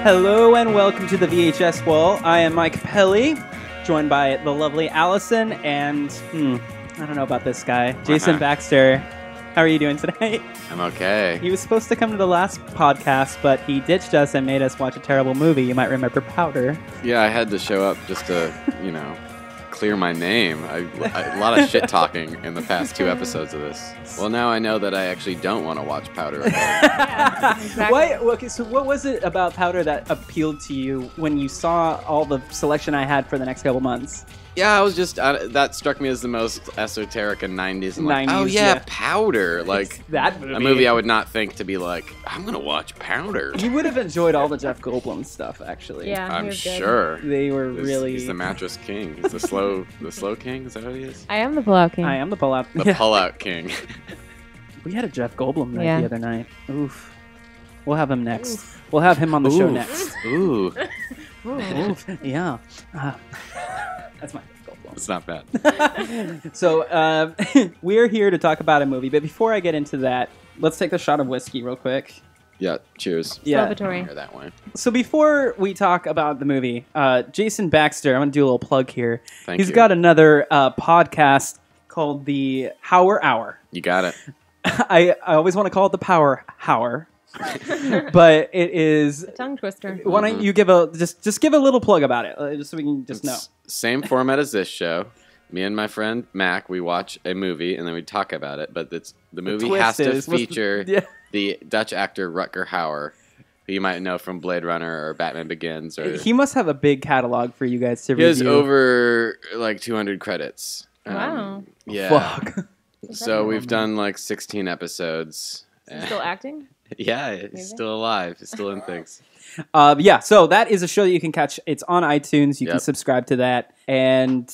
Hello and welcome to the VHS Wall. I am Mike Pelly, joined by the lovely Allison and, I don't know about this guy, Jason Baxter. How are you doing tonight? I'm okay. He was supposed to come to the last podcast, but he ditched us and made us watch a terrible movie. You might remember Powder. Yeah, I had to show up just to, clear my name. A lot of shit talking in the past 2 episodes of this. Well, now I know that I actually don't want to watch Powder again. Yeah, exactly. Okay, so what was it about Powder that appealed to you when you saw all the selection I had for the next couple months? Yeah, I was just, that struck me as the most esoteric in 90s. And like, 90s, oh yeah, yeah. Powder. Like, that movie. A movie I would not think to be like, I'm going to watch Powder. You would have enjoyed all the Jeff Goldblum stuff, actually. Yeah, he I'm was good. sure. They were really... He's the mattress king. He's the slow king? Is that what he is? I am the pullout king. I am the pullout. The pullout king. We had a Jeff Goldblum night Yeah. the other night. Oof. We'll have him next. Oof. We'll have him on the show next. Ooh. Oof. Yeah. That's my Goldblum. It's not bad. So, we're here to talk about a movie, but before I get into that, let's take the shot of whiskey real quick. Yeah, cheers. Yeah. Celebratory. Here that way. So before we talk about the movie, Jason Baxter, I'm going to do a little plug here. Thank He's you. got another podcast called the Hour Hour. You got it. I always want to call it the Power Hour, but it is... A tongue twister. Why don't you give a just give a little plug about it, just so we can just know. Same format as this show. Me and my friend Mac, we watch a movie and then we talk about it. But the movie has to feature the Dutch actor Rutger Hauer, who you might know from Blade Runner or Batman Begins. Or He must have a big catalog for you guys to review. he has over like 200 credits. Wow. Yeah. Fuck. So we've done like 16 episodes. Is he still acting? Yeah, he's still alive. He's still in things. Yeah, so that is a show that you can catch. It's on iTunes. You can Yep. subscribe to that. And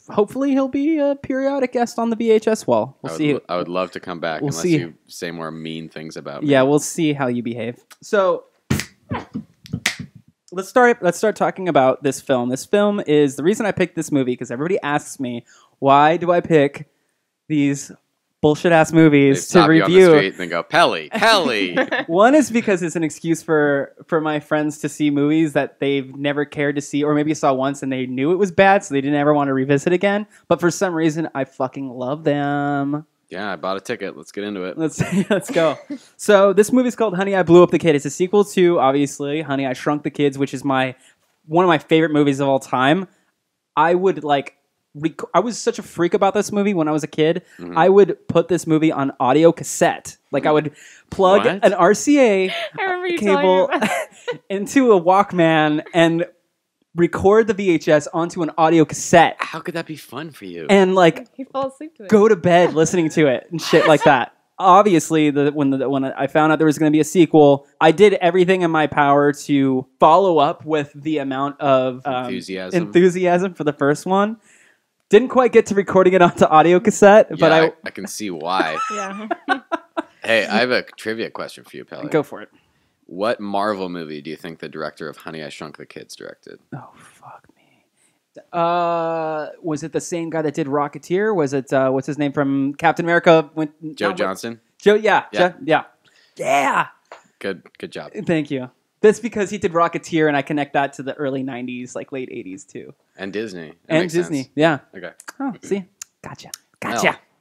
hopefully he'll be a periodic guest on the VHS Wall. We'll see. I would love to come back We'll unless see. you say more mean things about me. Yeah, we'll see how you behave. So let's start talking about this film. This film is the reason I picked this movie because everybody asks me, why do I pick these bullshit ass They movies to stop you on the review? street and then go, Pelly. One is because it's an excuse for my friends to see movies that they've never cared to see, or maybe saw once and they knew it was bad, so they didn't ever want to revisit again. But for some reason, I fucking love them. Yeah, I bought a ticket. Let's get into it. Let's go. So this movie's called Honey, I Blew Up the Kid. It's a sequel to, obviously, Honey, I Shrunk the Kids, which is one of my favorite movies of all time. I was such a freak about this movie when I was a kid. Mm-hmm. I would put this movie on audio cassette. Like I would plug What? an RCA I remember you cable telling me about into a Walkman and record the VHS onto an audio cassette How could that be fun for you? and like He fell asleep to it. go to bed listening to it and shit like that. Obviously, when I found out there was going to be a sequel, I did everything in my power to follow up with the amount of enthusiasm for the first one. Didn't quite get to recording it onto audio cassette, but I can see why. Yeah. Hey, I have a trivia question for you, Pelly. Go for it. What Marvel movie do you think the director of Honey, I Shrunk the Kids directed? Oh, fuck me. Was it the same guy that did Rocketeer? Was it, what's his name from Captain America? Joe Johnson? Joe, yeah. Yeah. Yeah. Good job. Thank you. That's because he did Rocketeer, and I connect that to the early 90s, like late 80s, too. And Disney. That And makes Disney, sense. yeah. Okay. Oh, see? Gotcha.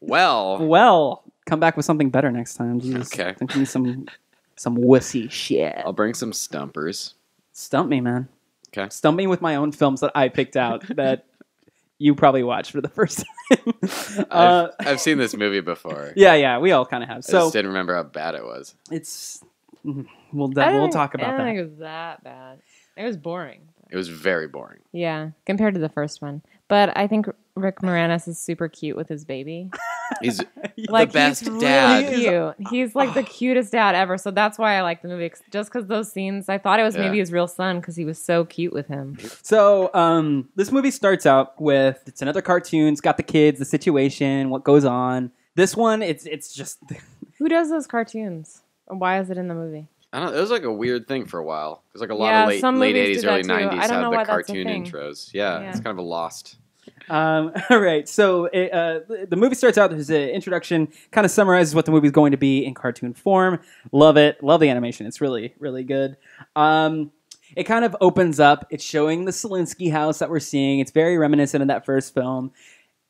Well, Come back with something better next time. Jesus. Okay. Give me some wussy shit. I'll bring some stumpers. Stump me, man. Okay. Stump me with my own films that I picked out that you probably watched for the first time. I've seen this movie before. Yeah, we all kind of have. I So just didn't remember how bad it was. it's we'll talk about I don't that. think it was that bad. It was boring. It was very boring. Yeah, compared to the first one. But I think Rick Moranis is super cute with his baby. He's Like, the best he's dad. Really cute. He's like the cutest dad ever. So that's why I like the movie. Just because those scenes, I thought it was maybe his real son because he was so cute with him. So this movie starts out with it's another cartoon. It's got the kids, the situation, what goes on. This one, it's just Who does those cartoons? And why is it in the movie? I don't. It was like a weird thing for a while. Because like a lot Yeah, of late some movies '80s, do that early too. I '90s don't know had why the that's a cartoon thing. intros. Yeah, Yeah. it's kind of a lost All right, so the movie starts out. There's an introduction, kind of summarizes what the movie's going to be in cartoon form. Love it. Love the animation. It's really, really good. It kind of opens up. It's showing the Selinsky house that we're seeing. It's very reminiscent of that first film.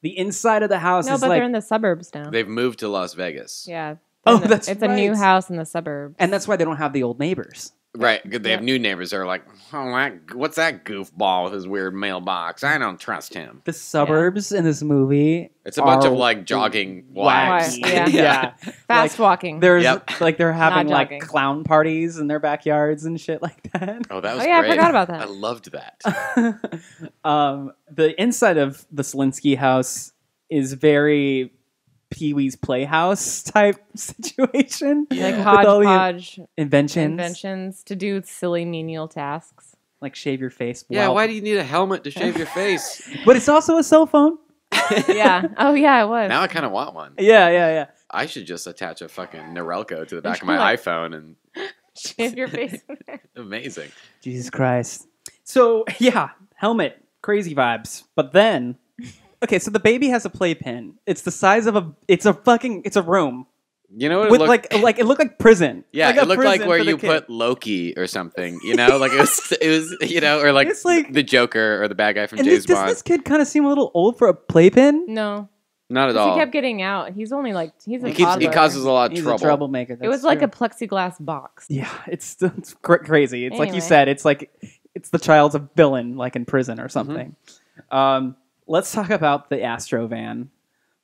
The inside of the house is but like... they're in the suburbs now. They've moved to Las Vegas. Yeah. It's a new house in the suburbs. And that's why they don't have the old neighbors. Right, they have new neighbors that are like, what's that goofball with his weird mailbox? I don't trust him. The suburbs in this movie, it's a bunch of like jogging wives. Yeah. Fast walking. There's like they're having like clown parties in their backyards and shit like that. Oh, that was great. I forgot about that. I loved that. The inside of the Selinsky house is very Pee-wee's Playhouse type situation. Yeah. Like hodgepodge inventions to do silly menial tasks. Like shave your face. Yeah, why do you need a helmet to shave your face? But it's also a cell phone. Yeah. Oh, yeah, it was. Now I kind of want one. Yeah. I should just attach a fucking Norelco to the back of my iPhone and shave your face. Amazing. Jesus Christ. So, yeah, helmet. Crazy vibes. But then... Okay, so the baby has a playpen. It's the size of it's a room. You know what? With like it looked like prison. Yeah, like it looked like where you put Loki or something. You know, like it was or like the Joker or the bad guy from James Bond. Does this kid kind of seem a little old for a playpen? No, not at all. He kept getting out. He's only like he causes a lot of trouble. He's a troublemaker. It was like a plexiglass box. Yeah, it's crazy. It's like you said. It's like it's the child's a villain, like in prison or something. Mm-hmm. Let's talk about the Astro van.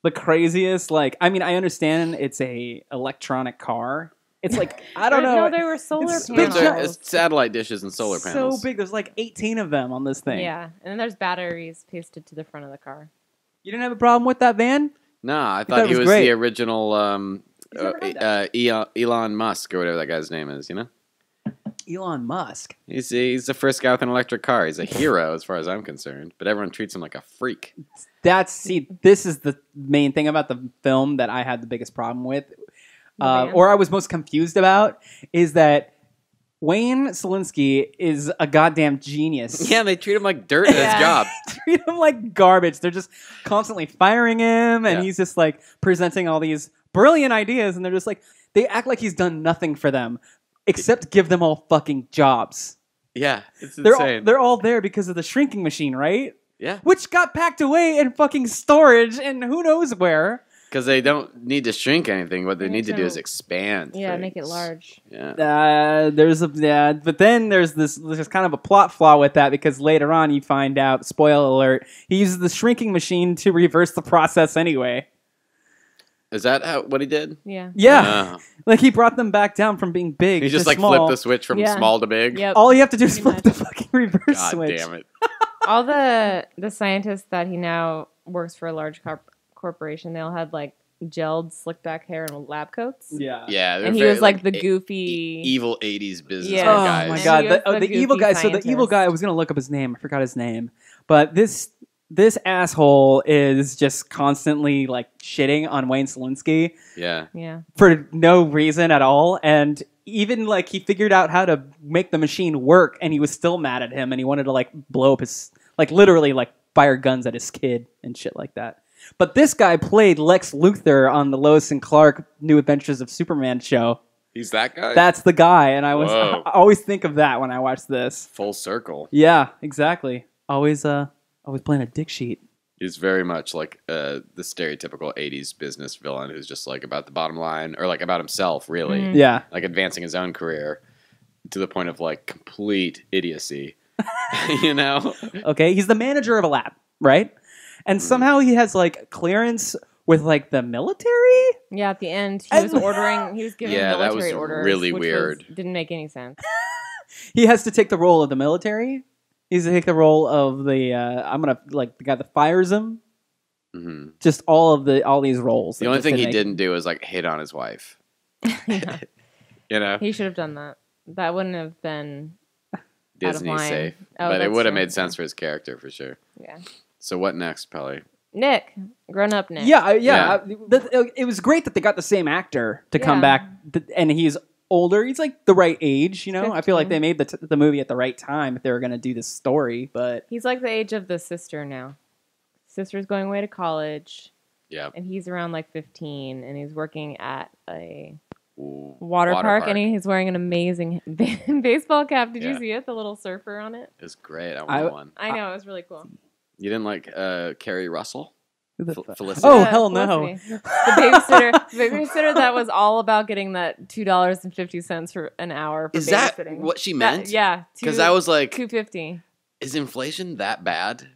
The craziest, I understand it's a electronic car. It's like, I don't know. No, they were solar panels. It's satellite dishes and solar panels. So big. There's like 18 of them on this thing. Yeah, and then there's batteries pasted to the front of the car. You didn't have a problem with that van? No, I thought he was the original Elon Musk or whatever that guy's name is, you know? Elon Musk. He's the first guy with an electric car. He's a hero as far as I'm concerned, but everyone treats him like a freak. This is the main thing about the film that I had the biggest problem with, or I was most confused about, is that Wayne Selinsky is a goddamn genius. Yeah, they treat him like dirt in his job. Treat him like garbage. They're just constantly firing him, and he's just like presenting all these brilliant ideas, and they're just like, they act like he's done nothing for them. Except give them all fucking jobs. Yeah, it's insane. They're all there because of the shrinking machine, right? Yeah. Which got packed away in fucking storage and who knows where. Because they don't need to shrink anything. What they need to do is expand. Yeah, things. Make it large. Yeah. But then there's kind of a plot flaw with that because later on you find out, spoiler alert, he uses the shrinking machine to reverse the process anyway. Is that what he did? Yeah. Yeah. Like he brought them back down from being big. He just to small. flipped the switch from small to big. Yep. All you have to do is flip the fucking reverse switch. God damn it. All the scientists that he now works for a large corporation, they all had like gelled slick back hair and lab coats. Yeah. Yeah. And he was like the goofy evil 80s business Oh guy. my god. The evil guy. Scientist. So the evil guy, I was going to look up his name. I forgot his name. But this asshole is just constantly like shitting on Wayne Selinsky. Yeah. Yeah. For no reason at all. And even like he figured out how to make the machine work and he was still mad at him and he wanted to like blow up his, like literally like fire guns at his kid and shit like that. But this guy played Lex Luthor on the Lois and Clark New Adventures of Superman show. He's that guy? That's the guy. And I always think of that when I watch this. Full circle. Yeah, exactly. Always playing a dick sheet. He's very much like the stereotypical 80s business villain who's just like about the bottom line or like about himself, really. Mm-hmm. Yeah. Like advancing his own career to the point of like complete idiocy. You know? Okay, he's the manager of a lab, right? And somehow he has like clearance with like the military? Yeah, at the end he was giving military orders. Really weird. Didn't make any sense. He has to take the role of the military? He's to take the role of the the guy that fires him. Mm-hmm. Just all these roles. The only thing he didn't do is like hit on his wife. Yeah. You know, he should have done that. That wouldn't have been Disney safe, but it would have made sense for his character for sure. Yeah. So what next, Pelly? Nick, grown up Nick. Yeah. It was great that they got the same actor to come back, and he's older. He's like the right age, you know. 15. I feel like they made the movie at the right time if they were going to do this story. But he's like the age of the sister now. sister's going away to college. Yeah. And he's around like 15, and he's working at a water park, and he's wearing an amazing baseball cap. Did you see it? The little surfer on it? It's great. I want one. I know. It was really cool. You didn't like Carrie Russell? Felicity. Oh, hell no. The babysitter that was all about getting that $2.50 for an hour for babysitting. Is that what she meant? Yeah. Because I was like... $2.50. Is inflation that bad?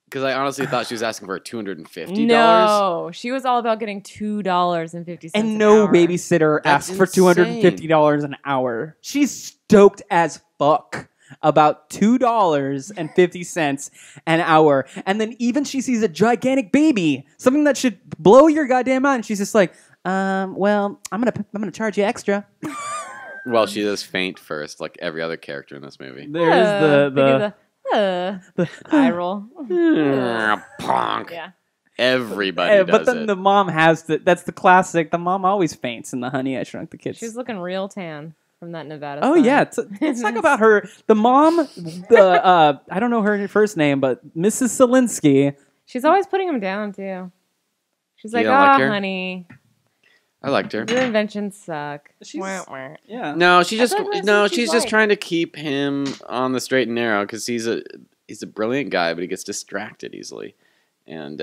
Because I honestly thought she was asking for $250. No, she was all about getting $2.50 and no babysitter asked for $250 an hour. She's stoked as fuck about $2.50 an hour. And then even she sees a gigantic baby, something that should blow your goddamn mind. She's just like, well, I'm gonna charge you extra. Well, she does faint first, like every other character in this movie. There's the eye roll. Punk. Yeah. Everybody does but then it. The mom has to. That's the classic. The mom always faints in the Honey, I Shrunk the Kids. She's looking real tan from that Nevada. Oh, yeah. Let's talk about her. The mom, I don't know her first name, but Mrs. Selinsky. She's always putting him down, too. She's like, honey. I liked her. Your inventions suck. Yeah. No, she's just trying to keep him on the straight and narrow because he's a brilliant guy, but he gets distracted easily, and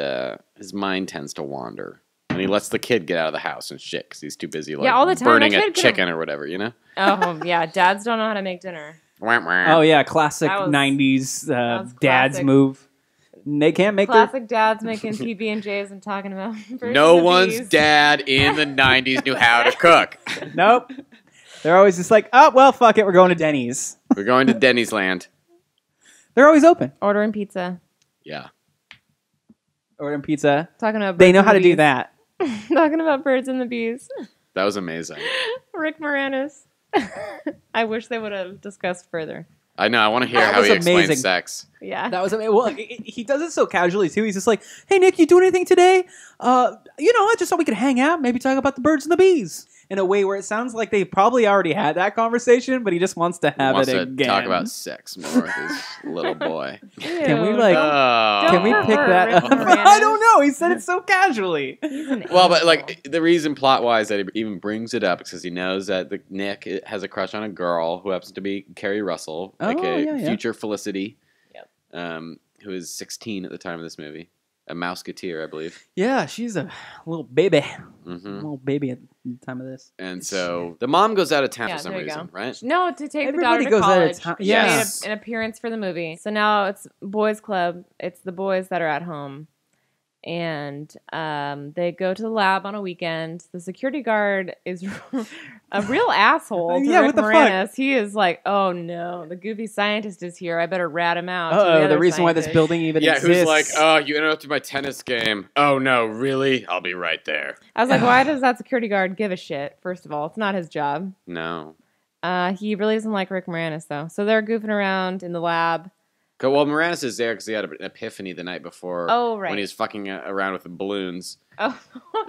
his mind tends to wander, and he lets the kid get out of the house and shit because he's too busy all the time. Burning a chicken or whatever, you know? Oh yeah, dads don't know how to make dinner. Oh yeah, classic '90s dad's move. They can't make classic dads making PB&Js and talking about no one's dad in the 90s knew how to cook. Nope. They're always just like, oh, well, fuck it. We're going to Denny's. We're going to Denny's land. They're always open. Ordering pizza. Yeah. Ordering pizza. Talking about they know how to do that. Talking about birds and the bees. That was amazing. Rick Moranis. I wish they would have discussed further. I know. I want to hear how he explains sex. Yeah. That was amazing. Well, he does it so casually, too. He's just like, hey, Nick, you do anything today? I just thought we could hang out, maybe talk about the birds and the bees. In a way where it sounds like they probably already had that conversation, but he just wants to have it again. Talk about sex more with his little boy. Can we pick that up? I don't know. He said it so casually. Well, but the reason plot-wise that he even brings it up is because he knows that Nick has a crush on a girl who happens to be Carrie Russell, future Felicity, who is 16 at the time of this movie. A Mouseketeer, I believe. Yeah, she's a little baby. Mm-hmm. A little baby at the time of this. And so the mom goes out of town for some reason, right? No, to take the daughter to college. Yes. Made an appearance for the movie. So now it's boys' club. It's the boys that are at home. And they go to the lab on a weekend. The security guard is a real asshole to Rick Moranis. He is like, oh no, the goofy scientist is here. I better rat him out. The reason why this building even exists. Yeah, who's like, oh, you interrupted my tennis game. Oh no, really? I'll be right there. I was like, why does that security guard give a shit? First of all, it's not his job. No. He really doesn't like Rick Moranis, though. So they're goofing around in the lab. Well, Moranis is there because he had an epiphany the night before. Oh, right. When he was fucking around with the balloons. Oh.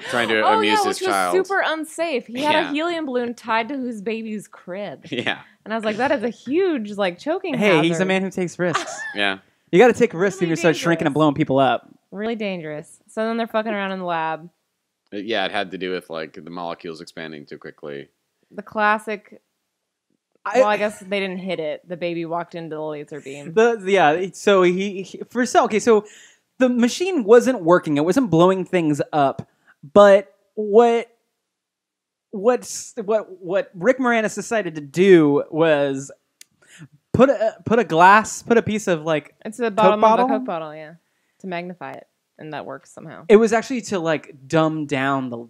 Trying to amuse his child. Was super unsafe. He had a helium balloon tied to his baby's crib. Yeah. And I was like, that is a huge, choking hazard. Hey, he's a man who takes risks. Yeah. You got to take risks if you start shrinking and blowing people up. Really dangerous. So then they're fucking around in the lab. Yeah, it had to do with, the molecules expanding too quickly. The classic... I guess they didn't hit it. The baby walked into the laser beam. So so the machine wasn't working. It wasn't blowing things up. But what Rick Moranis decided to do was put a piece of it's the bottom of the Coke bottle, yeah, to magnify it, and that works somehow. It was actually to dumb down the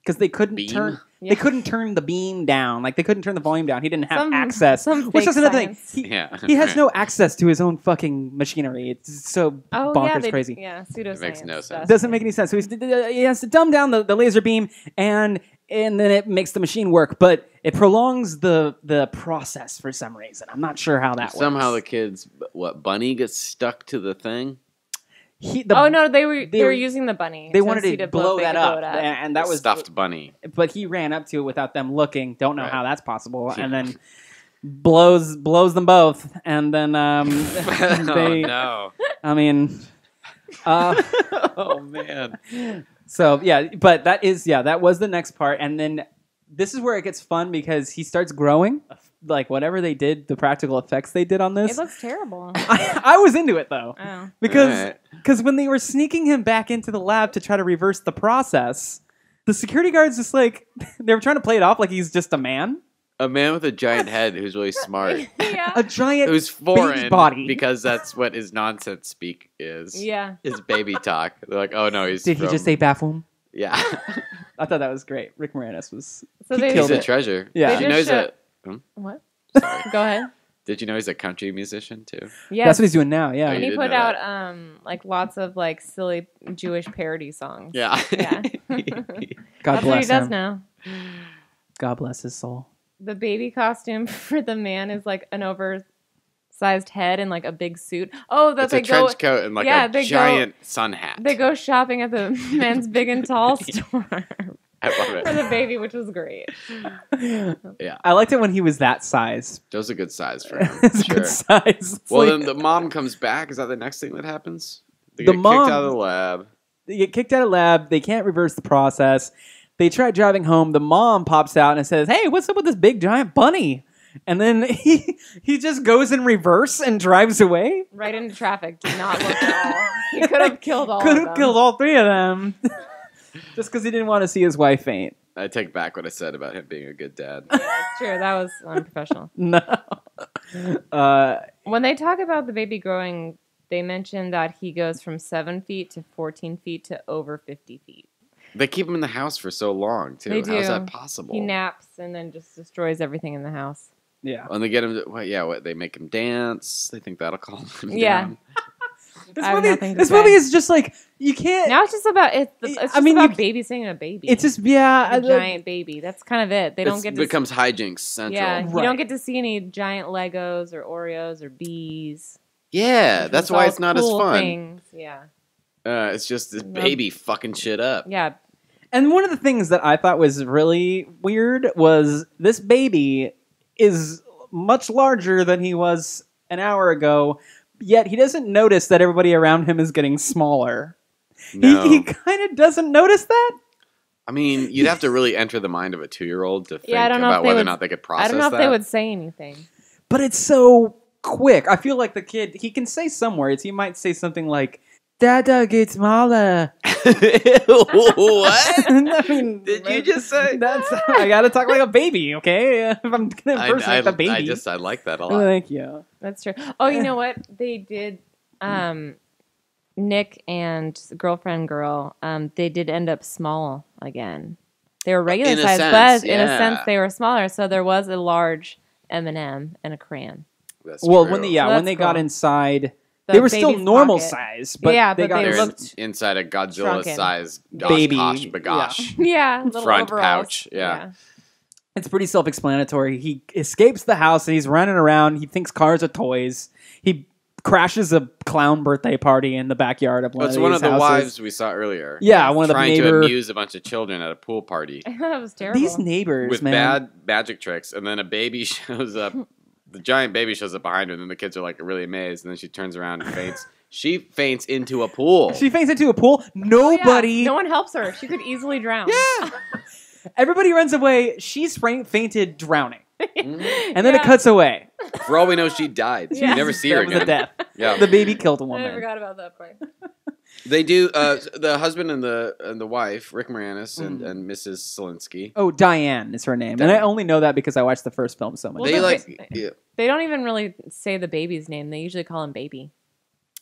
because they couldn't turn. Yeah. They couldn't turn the beam down. They couldn't turn the volume down. He didn't have access. Which is another thing. He has no access to his own fucking machinery. It's so bonkers crazy. Yeah, pseudoscience. It makes no sense. Doesn't make any sense. So he has to dumb down the laser beam, and then it makes the machine work. But it prolongs the process for some reason. I'm not sure how that works. Somehow the kid's, Bunny gets stuck to the thing? They were using the bunny. They wanted to blow that up, and that was stuffed bunny. But he ran up to it without them looking. Don't know how that's possible. Yeah. And then blows them both, and then they. Oh no! I mean, oh man. So yeah, but that was the next part, and then this is where it gets fun because he starts growing. Like whatever they did, the practical effects they did on this, it looks terrible. I was into it though, because right. When they were sneaking him back into the lab to try to reverse the process, the security guards just like they were trying to play it off like he's just a man. A man with a giant head who's really smart. Yeah. A giant who's foreign body. Because that's what his nonsense speak is. Yeah. His baby talk. They're like, oh no, he's Did he just say bathroom? Yeah. I thought that was great. Rick Moranis was he's a treasure. Yeah. Did you know he's a What? Sorry. Go ahead. Did you know he's a country musician too? Yeah. That's what he's doing now, yeah. And he put out like lots of like silly Jewish parody songs. Yeah. Yeah. God That's bless what he does him. now. God bless his soul. The baby costume for the man is like an oversized head and like a big suit. Oh, that's it's a trench coat and like a giant sun hat. They go shopping at the men's big and tall store. I love it. For the baby, which was great. Yeah. I liked it when he was that size. That was a good size for him. It's sure. a good size. Well, then the mom comes back. Is that the next thing that happens? They get kicked out of the lab. They get kicked out of the lab. They can't reverse the process. They try driving home. The mom pops out and says, "Hey, what's up with this big giant bunny?" And then he just goes in reverse and drives away. Right into traffic. Did not look at all. He could have killed all of them. Could have killed all three of them. Just because he didn't want to see his wife faint. I take back what I said about him being a good dad. Yeah, that's true. That was unprofessional. No. When they talk about the baby growing, they mention that he goes from 7 feet to 14 feet to over 50 feet. They keep him in the house for so long, too. They do. How's that possible? He naps and then just destroys everything in the house. Yeah. And they get him to, they make him dance. They think that'll calm him down. This movie is just like, you can't. Now it's just about about babysitting a baby. It's just, a giant baby. That's kind of it. It becomes hijinks central. Yeah, right. You don't get to see any giant Legos or Oreos or bees. Yeah, that's why it's not as fun. Things. Yeah. It's just this baby fucking shit up. Yeah. And one of the things that I thought was really weird was this baby is much larger than he was an hour ago, yet he doesn't notice that everybody around him is getting smaller. No. He kind of doesn't notice that. I mean, you'd have to really enter the mind of a 2-year-old to think about whether or not they could process that. I don't know if they would say anything. But it's so quick. I feel like the kid, he can say some words. He might say something like, "Dada gets smaller." What? I mean, did you just say? I gotta talk like a baby, okay? If I'm gonna impersonate the baby. I like that a lot. Thank you. That's true. Oh, you know what? They did, Nick and girlfriend girl, they did end up small again. They were regular size, but in a sense they were smaller. So there was a large M&M and a crayon. That's true. When they got inside... They were still normal size, but they looked inside a Godzilla-sized baby bagosh. Yeah, front pouch. Yeah. It's pretty self-explanatory. He escapes the house and he's running around. He thinks cars are toys. He crashes a clown birthday party in the backyard of one of these houses. It's one of the wives we saw earlier. Yeah, one of the trying to amuse a bunch of children at a pool party. That was terrible. These neighbors, with man, bad magic tricks, and then a baby shows up. The giant baby shows up behind her, and then the kids are like really amazed, and then she turns around and faints. She faints into a pool. Nobody. No one helps her. She could easily drown. Yeah. Everybody runs away. She's fainted drowning. And then it cuts away. For all we know, she died. So you never see her again. That was a death. Yeah. The baby killed a woman. I forgot about that part. They do. The husband and the wife, Rick Moranis and Mrs. Selinsky. Oh, Diane is her name, and I only know that because I watched the first film so much. They don't even really say the baby's name. They usually call him Baby.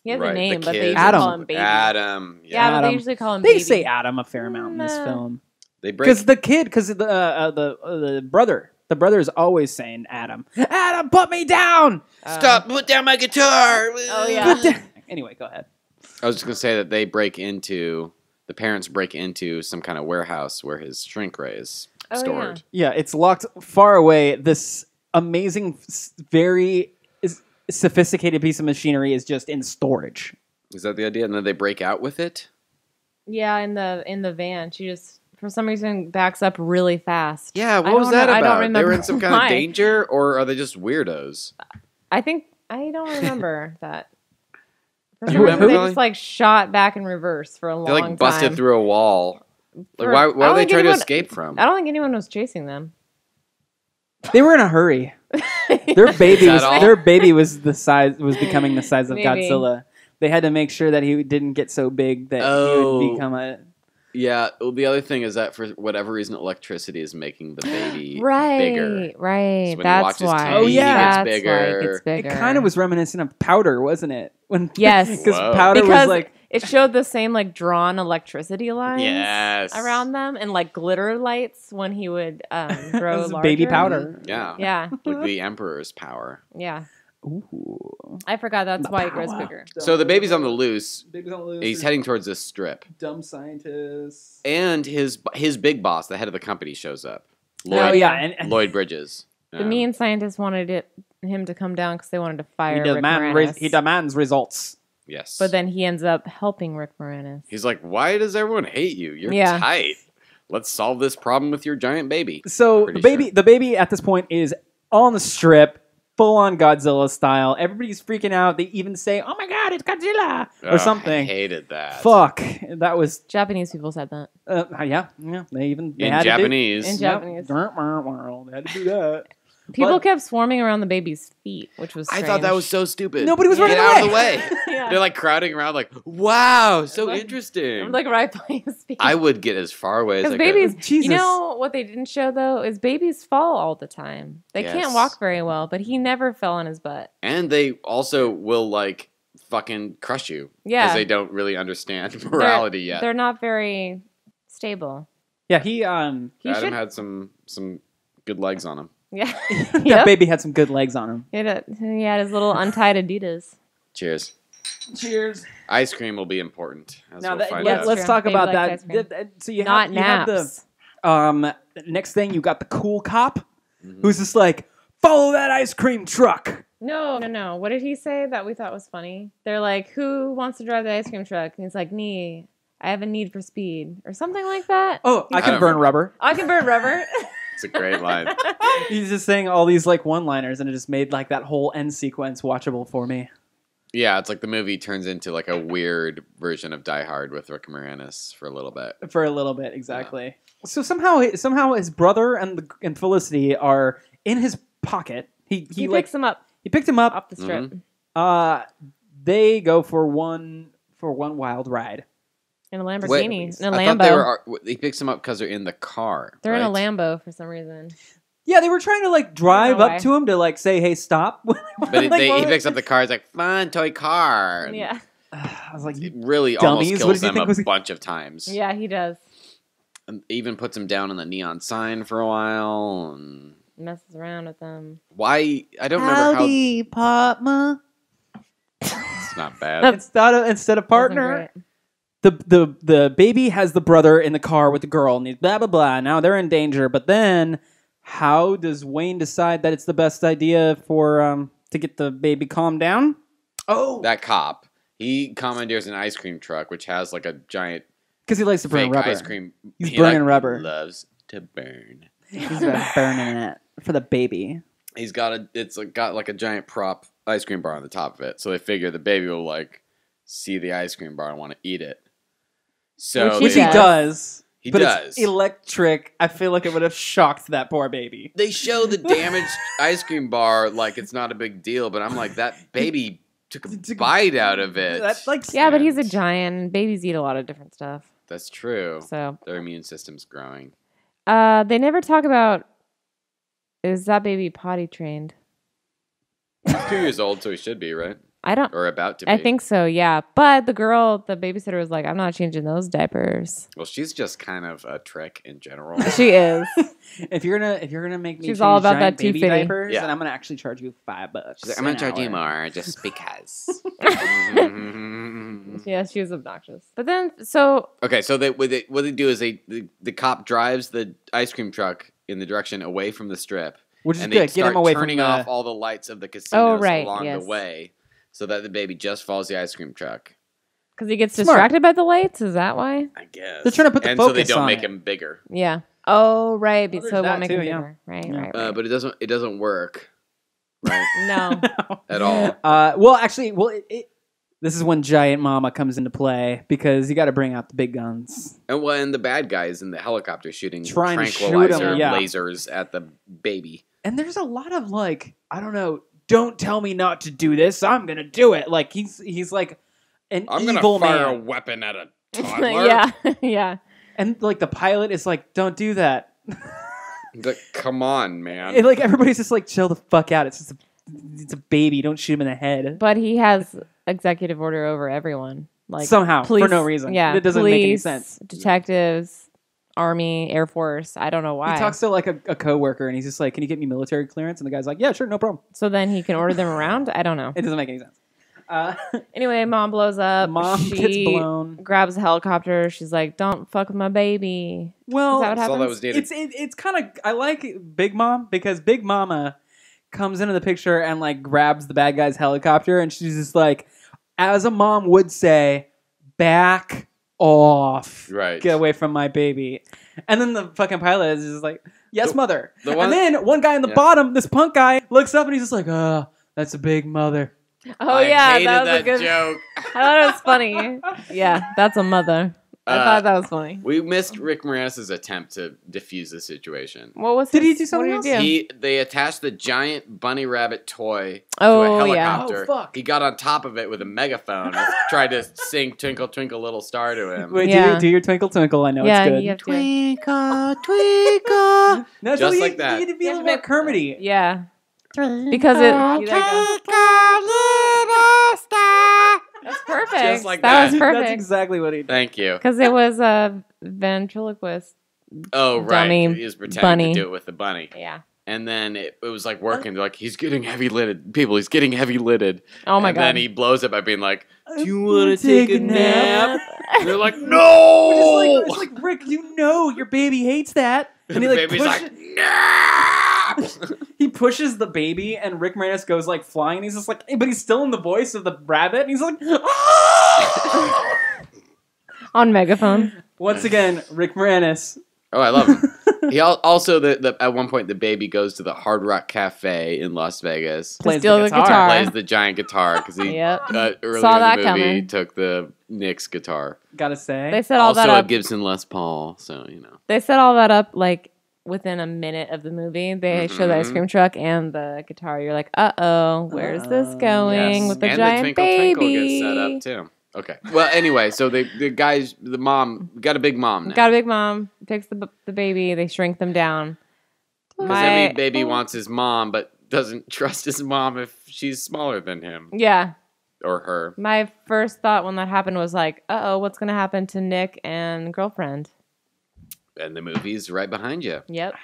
He has a name, but they usually call him Baby. Adam. Yeah, but they usually call him Baby. They say Adam a fair amount in this film. They break because the brother. The brother is always saying Adam. Adam, put me down. Stop! Put down my guitar. Oh yeah. Anyway, go ahead. I was just gonna say that the parents break into some kind of warehouse where his shrink ray is stored. Yeah, it's locked far away. This amazing, very sophisticated piece of machinery is just in storage. Is that the idea? And then they break out with it? Yeah, in the van. She just for some reason backs up really fast. Yeah, what was that about? I don't remember. They were in some kind of danger, or are they just weirdos? I don't remember that. For some reason, they just like shot back in reverse for a long time. They like busted through a wall. Like, why are they trying to escape from? I don't think anyone was chasing them. They were in a hurry. Their baby was becoming the size of Godzilla. They had to make sure that he didn't get so big that he would become a... Yeah, well, the other thing is that for whatever reason, electricity is making the baby bigger. Right, so that's why. He gets bigger. It kind of was reminiscent of powder, wasn't it? Yes. Because powder was like... It showed the same like drawn electricity lines around them and like glitter lights when he would grow larger. Baby powder. Yeah. Like the Emperor's power. Yeah. Ooh. I forgot that's why it grows bigger. So the baby's on the loose. He's heading towards this strip. Dumb scientists. And his big boss, the head of the company, shows up. Lloyd Bridges. The mean scientists wanted him to come down because they wanted to fire Rick Moranis. He demands results. Yes. But then he ends up helping Rick Moranis. He's like, why does everyone hate you? You're tight. Let's solve this problem with your giant baby. So the baby at this point is on the strip. Full on Godzilla style. Everybody's freaking out. They even say, "Oh my God, it's Godzilla!" or something. I hated that. Fuck. That was Japanese people said that. Yeah. They had Japanese. In Japanese. They had to do that. People kept swarming around the baby's feet, which was strange. I thought that was so stupid. Nobody was running out of the way. They're like crowding around like, wow, so interesting. I'm like right by his feet. I would get as far away as I babies, could. Jesus. You know what they didn't show though is babies fall all the time. They can't walk very well, but he never fell on his butt. And they also will like fucking crush you. Yeah. Because they don't really understand morality yet. They're not very stable. Yeah, Adam had some good legs on him. Yeah. That baby had some good legs on him. He had his little untied Adidas. Cheers. Ice cream will be important. Let's talk about that. So you have the next thing, you got the cool cop who's just like, follow that ice cream truck. No. What did he say that we thought was funny? They're like, who wants to drive the ice cream truck? And he's like, me. I have a need for speed. Or something like that. Oh, I can burn rubber. I can burn rubber. It's a great line. He's just saying all these like one-liners, and it just made like that whole end sequence watchable for me. Yeah, it's like the movie turns into like a weird version of Die Hard with Rick Moranis for a little bit. Exactly. Yeah. So somehow his brother and Felicity are in his pocket. He picks him up. He picked him up off the strip. They go for one wild ride. In a Lamborghini. In a Lambo. He picks them up because they're in the car. They're in a Lambo for some reason. Yeah, they were trying to like drive up to him to like say, "Hey, stop!" But he picks up the car. He's like, "Fun toy car." Yeah. I was like, "It really dummies. Almost kills them a bunch of times." Yeah, he does. And even puts him down on the neon sign for a while and messes around with them. Why? I don't remember how. Howdy, partner. It's not bad. Instead of partner. The baby has the brother in the car with the girl, and he's blah, blah, blah. Now they're in danger. But then, how does Wayne decide that it's the best idea to get the baby calmed down? Oh! That cop. He commandeers an ice cream truck, which has like a giant... Because he likes to burn rubber. Ice cream. He's burning rubber. Loves to burn. He's burning it for the baby. It's got like a giant prop ice cream bar on the top of it. So they figure the baby will like see the ice cream bar and want to eat it. So Which he does. He but does. It's electric. I feel like it would have shocked that poor baby. They show the damaged ice cream bar like it's not a big deal, but I'm like, that baby took a bite out of it. That's like but he's a giant, and babies eat a lot of different stuff. That's true. So their immune system's growing. They never talk about, is that baby potty trained? He's 2 years old, so he should be, right? Or about to be. I think so, yeah. But the babysitter was like, I'm not changing those diapers. Well, she's just kind of a trick in general. She is. If you're gonna make me she's all about that baby diapers, then I'm gonna actually charge you $5. She's like, I'm gonna charge you more just because. Yeah, she was obnoxious. But then, okay, so what they do is the cop drives the ice cream truck in the direction away from the strip, which is good. Get him away from turning off all the lights of the casinos along the way. So that the baby just follows the ice cream truck. Because he gets distracted by the lights? Is that why? I guess. They're trying to put the focus on so they don't on make it. him bigger. Yeah. Oh, right. Well, so it won't make him yeah. bigger. Right, Yeah. right. But it doesn't work. Right? No. At all. Well, actually, this is when Giant Mama comes into play because you got to bring out the big guns. And the bad guys in the helicopter shooting Trying to shoot tranquilizer him, yeah. lasers at the baby. And there's a lot of like, I don't know, don't tell me not to do this. I'm gonna do it. Like he's like an evil man. I'm gonna fire a weapon at a toddler. Yeah, yeah. And like the pilot is like, don't do that. Like, come on, man. And like everybody's just like, chill the fuck out. It's a baby. Don't shoot him in the head. But he has executive order over everyone. Like somehow, police, for no reason. Yeah, it doesn't make any sense. Detectives, Army, Air Force. I don't know why. He talks to like a coworker, and he's just like, "Can you get me military clearance?" And the guy's like, "Yeah, sure, no problem." So then he can order them around. I don't know. It doesn't make any sense. Anyway, mom blows up. Mom gets blown. Grabs a helicopter. She's like, "Don't fuck with my baby." Well, is that what happens? all that was needed. It's kind of, I like Big Mom because Big Mama comes into the picture and like grabs the bad guy's helicopter, and she's just like, as a mom would say, back off. Right. Get away from my baby. And then the fucking pilot is just like, yes, mother. And then one guy in the bottom, this punk guy, looks up and he's just like, that's a big mother. Oh, yeah. Hated that was that a good joke. I thought it was funny. Yeah, that's a mother. I thought that was funny. We missed Rick Moranis' attempt to defuse the situation. What was Did he do something else? They attached the giant bunny rabbit toy to Oh, a yeah. helicopter. Oh, fuck. He got on top of it with a megaphone and tried to sing Twinkle Twinkle Little Star to him. Wait, Yeah. do your Twinkle Twinkle. I know it's good. You have to. Twinkle, twinkle. No, Just like that. You need to be You a have little to more make- Kermity. Yeah. Because it. That's perfect. Just like that was that. perfect. That's exactly what he did. Thank you. Because it was a ventriloquist. Oh, right. Dummy He was pretending bunny. to do it with the bunny. Yeah. And then it was like working. They're like, he's getting heavy-lidded. People, he's getting heavy-lidded. Oh, my and God. then he blows it by being like, Do you want to take a nap? And they're like, It's no! like, Rick, you know your baby hates that. And he the like baby's pushes, like, nap! he pushes the baby, and Rick Moranis goes like flying. And he's just like, but he's still in the voice of the rabbit, and he's like, On megaphone. once again, Rick Moranis. Oh, I love him. He also, at one point, the baby goes to the Hard Rock Cafe in Las Vegas. Plays steal the guitar. Plays the giant guitar because he Yep. earlier Saw in that the movie coming. took the Nick's guitar. Gotta say, They set all Also that a up. Gibson Les Paul, so you know. They set all that up like within a minute of the movie. They show the ice cream truck and the guitar. You're like, where's this going yes. with the And giant the Twinkle baby? Twinkle gets set up too. Okay. Well, anyway, so the mom got a big mom now. Got a big mom. Takes the baby. They shrink them down. Because every baby wants his mom, but doesn't trust his mom if she's smaller than him Yeah. or her. My first thought when that happened was like, what's going to happen to Nick and girlfriend? And the movie's right behind you. Yep.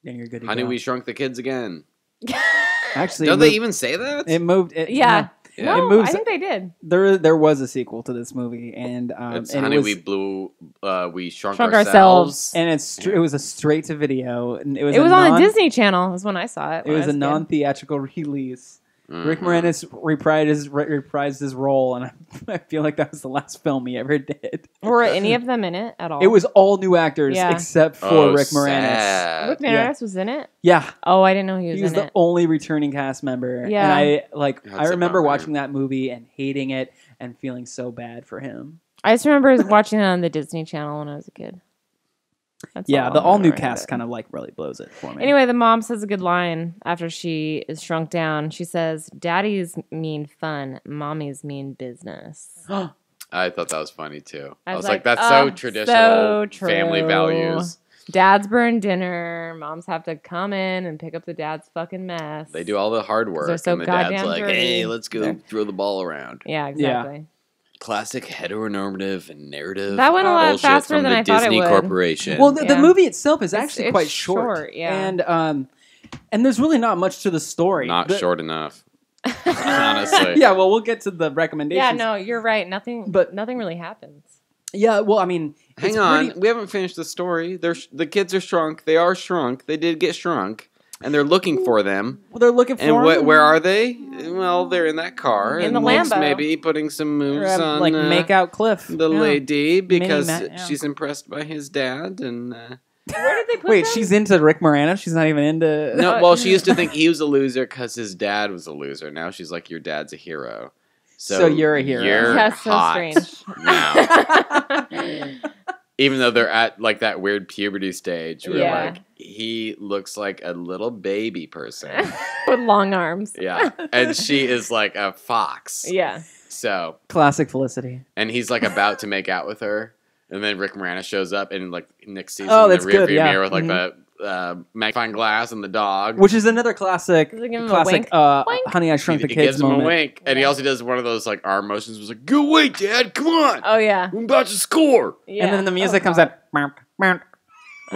and you're good to Honey, go. we shrunk the kids again. Actually, Don't they even say that? It moved. Yeah. Yeah. No, It moves- I think they did. There was a sequel to this movie, and It's and Honey, it was, we shrunk Shrunk ourselves. and it was a straight to video, and it was It was on non- a Disney Channel. Is when I saw it. It was a non-theatrical release. Rick Moranis reprised his role, and I feel like that was the last film he ever did. Were any of them in it at all? It was all new actors Yeah. except for Rick Moranis. Sad. Rick Moranis was in it. Yeah, Oh, I didn't know he was, he was in the it. only returning cast member. Yeah. And I That's a remember bummer. watching that movie and hating it and feeling so bad for him. I just remember watching it on the Disney Channel when I was a kid. That's Yeah, all the I all new remember cast of it. kind of like really blows it for me. Anyway, the mom says a good line after she is shrunk down. She says, "Daddies mean fun, mommies mean business." I thought that was funny too. I was like, like, that's oh, so traditional so family true. values. Dads burn dinner. Moms have to come in and pick up the dad's fucking mess. They do all the hard work, They're so and the dad's goddamn like, dirty. "Hey, let's go They're- throw the ball around." Yeah, exactly. Classic heteronormative and narrative. That went a lot bullshit faster from than the I thought it Disney would. Corporation. well, the Yeah. movie itself is It's- actually it's quite short. yeah. And there's really not much to the story. not The- short enough, honestly. Yeah, well, we'll get to the recommendations. Yeah, no, you're right. Nothing really happens. Yeah, well, I mean, Hang on, we haven't finished the story. The kids are shrunk. They are shrunk. They did get shrunk. and they're looking for them. Well, they're looking for them. And where are they? Well, they're in that car. In the Lambo. Maybe putting some moves on... Like, make out Cliff. The lady, because she's impressed by his dad, and... Where did they put Wait, them? she's into Rick Moranis? She's not even into... No, well, she used to think he was a loser because his dad was a loser. Now she's like, your dad's a hero. So you're a hero. You're That's hot so strange. now. Even though they're at like that weird puberty stage where like he looks like a little baby person with long arms. Yeah, and she is like a fox. Yeah. So classic Felicity. And he's like about to make out with her, and then Rick Moranis shows up, and like Nick sees him in the rearview mirror with like the magnifying glass and the dog, which is another classic. Honey, I Shrunk the Kids gives moment. Him a wink, and he also does one of those like arm motions. Was like, "Go away, Dad! Come on! Oh yeah, I'm about to score!" Yeah. And then the music comes out. My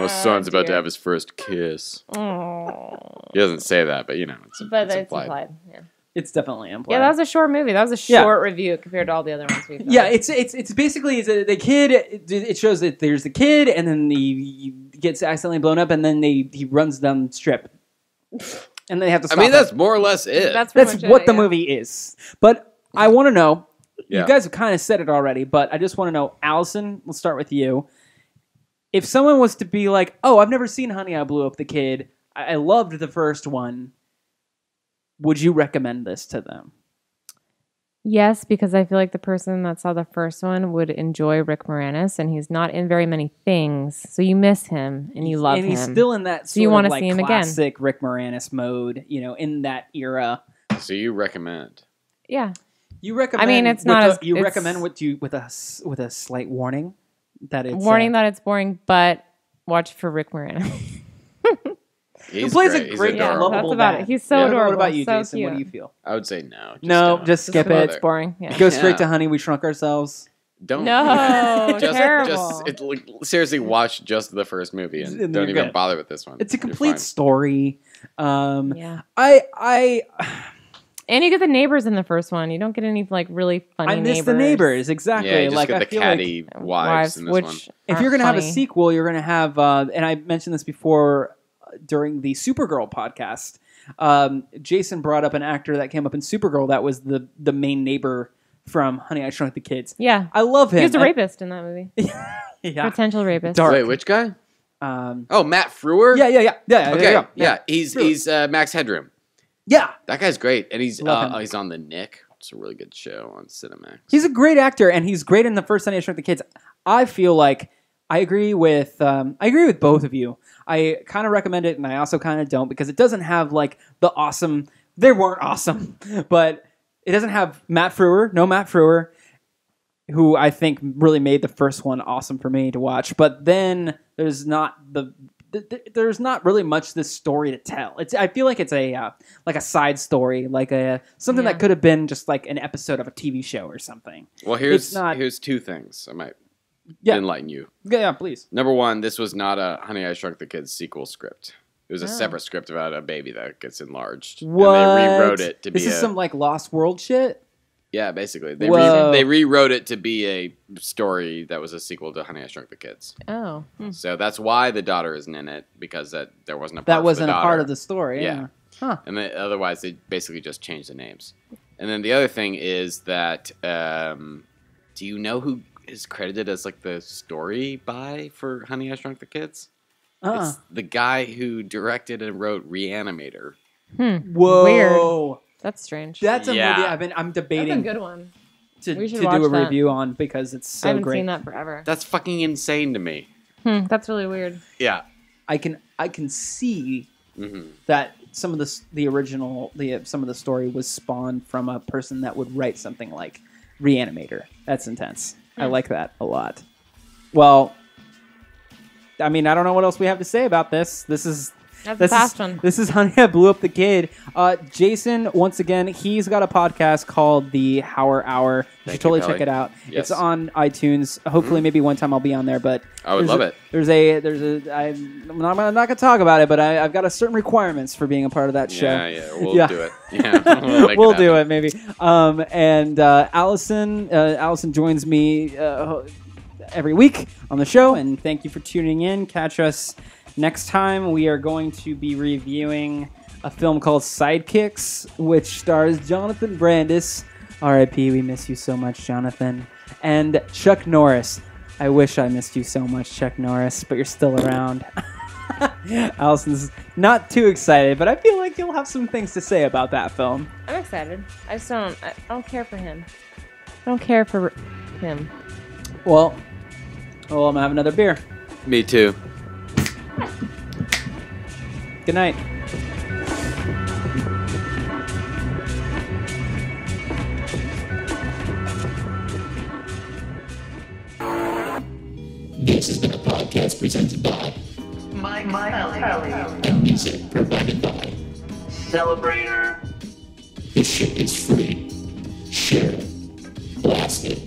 son's about to have his first kiss. Oh. He doesn't say that, but you know, it's implied. Yeah. It's definitely implied. Yeah, that was a short movie. That was a short review compared to all the other ones we've done. Yeah, it's basically the kid. It shows that there's the kid, and then he gets accidentally blown up, and then he runs down the strip, and they have to stop. I mean, that's more or less it. That's what the movie is. But I want to know. You guys have kind of said it already, but I just want to know, Allison. Let's start with you. If someone was to be like, "Oh, I've never seen Honey, I Blew Up the Kid. I loved the first one." Would you recommend this to them? Yes, because I feel like the person that saw the first one would enjoy Rick Moranis, and he's not in very many things, so you miss him and you love him. And he's still in that so you want to see him classic again. Rick Moranis mode, in that era. So you recommend? Yeah, you recommend. I mean, it's not. You recommend with a slight warning that it's that it's boring, but watch for Rick Moranis. He plays a great, lovable that's about it. He's so adorable. What about you, so Jason? Cute. What do you feel? I would say no. Just skip it. It's boring. Yeah. Go straight to Honey, We Shrunk Ourselves. Don't. No, terrible. Seriously, watch just the first movie and don't even bother with this one. It's a complete story. Yeah. And you get the neighbors in the first one. You don't get any really funny neighbors. I miss the neighbors, exactly. Yeah, you just get the catty wives in this one. If you're going to have a sequel, you're going to have, and I mentioned this before during the Supergirl podcast, Jason brought up an actor that came up in Supergirl that was the main neighbor from Honey, I Shrunk the Kids. Yeah. I love him. He was a rapist in that movie. Yeah. Potential rapist. Dark. Wait, which guy? Matt Frewer? Yeah. He's Max Headroom. Yeah. That guy's great. And he's on The Nick. It's a really good show on Cinemax. He's a great actor, and he's great in the first Honey, I Shrunk the Kids. I feel like I agree with both of you. I kind of recommend it, and I also kind of don't, because it doesn't have the awesome. They weren't awesome, but it doesn't have Matt Frewer, who I think really made the first one awesome for me to watch. But then there's not really much this story to tell. I feel like it's a side story, something that could have been just an episode of a TV show or something. Well, here's two things I might enlighten you. Yeah, please. Number one, this was not a Honey, I Shrunk the Kids sequel script. It was a separate script about a baby that gets enlarged. What? And they rewrote it to be This is some Lost World shit? Yeah, basically. They rewrote it to be a story that was a sequel to Honey, I Shrunk the Kids. Oh. So that's why the daughter isn't in it, because there wasn't a part that wasn't for the a part of the story. Yeah. Huh. And otherwise, they basically just changed the names. And then the other thing is that, do you know who is credited as the story by for Honey, I Shrunk the Kids? It's the guy who directed and wrote Reanimator. Whoa. Weird. That's strange. That's a movie I'm debating. That's a good one. To do a review on, because it's so great. I haven't seen that forever. That's fucking insane to me. That's really weird. Yeah. I can see that some of the original some of the story was spawned from a person that would write something like Reanimator. That's intense. I like that a lot. Well, I mean, I don't know what else we have to say about this. This is Honey, I Blew Up the Kid. Jason, once again, he's got a podcast called The Howard Hour. You should totally check it out. Yes. It's on iTunes. Hopefully, maybe one time I'll be on there. But I would love it. I'm not going to talk about it, but I've got a certain requirements for being a part of that show. Yeah, we'll do it. Yeah, we'll do it maybe. And Allison joins me every week on the show, and thank you for tuning in. Catch us Next time, we are going to be reviewing a film called Sidekicks, which stars Jonathan Brandis. R.I.P. We miss you so much, Jonathan. And Chuck Norris. I wish I missed you so much, Chuck Norris, but you're still around. Allison's not too excited, but I feel like you'll have some things to say about that film. I'm excited. I don't care for him. I don't care for him. Well, I'm gonna have another beer. Me too. Good night. This has been a podcast presented by Mike Kelly. Music provided by Celebrator. This shit is free. Share it. Blast it.